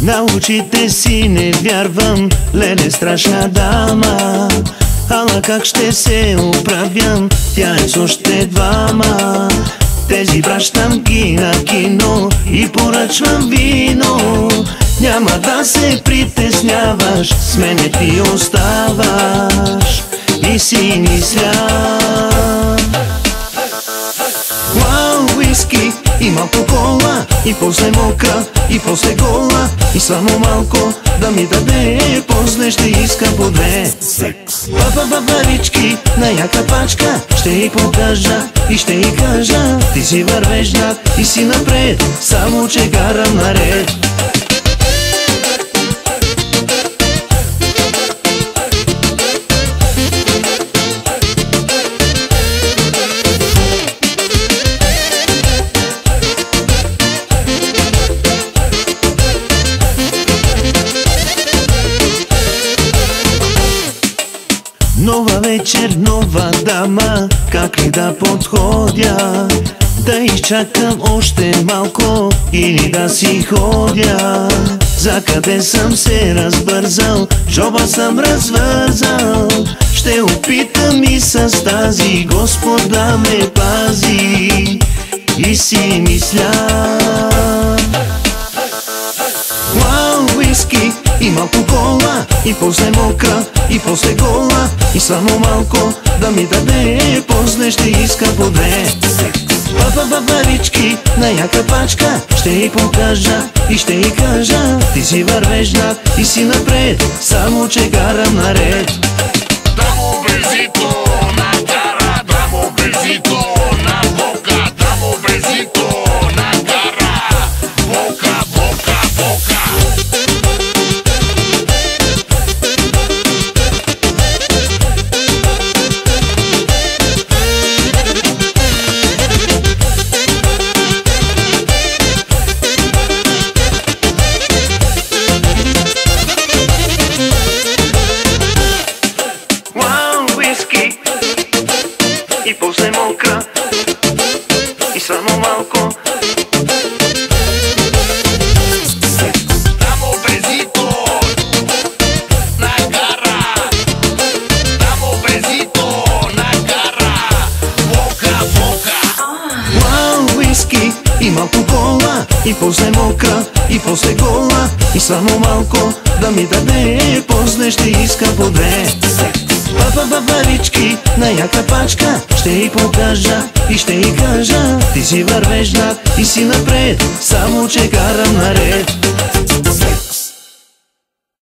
На очите си не вярвам, леле страшна дама. Ала как ще се оправям, тя е с още двама. Тези пращам ги на кино и поръчвам вино. Няма да се притесняваш, с мене ти оставаш. И си мисля: уау, уиски и малко кола, и после мокра, и после гола, и само малко да ми даде, после ще иска по две. Бабарички на яка пачка, ще й покажа и ще й кажа: ти си вървеш над и си напред, само че карам наред. Нова вечер, нова дама, как ли да подходя? Да изчакам още малко или да си ходя? За къде съм се разбързал, джоба съм развързал. Ще опитам и с тази, Господ да ме пази. И си мисля: уау, уиски и малко кола, и после мокра, и после гола, и само малко да ми даде, после ще иска по две. Бабарички на яка пачка, ще й покажа и ще й кажа: ти си вървеш над и си напред, само че карам наред. Damo besito na cara, damo besito na boca, damo besito na cara, boca, boca, boca. И после мокра, и само малко. Damo besito na cara, damo besito na cara, boca, boca. Уау, уиски и малко кола, и после мокра, и после гола, и само малко да ми даде, после ще иска по две. Бабарички на яка пачка, ще й покажа и ще й кажа: ти си вървеш над и си напред, само че карам наред.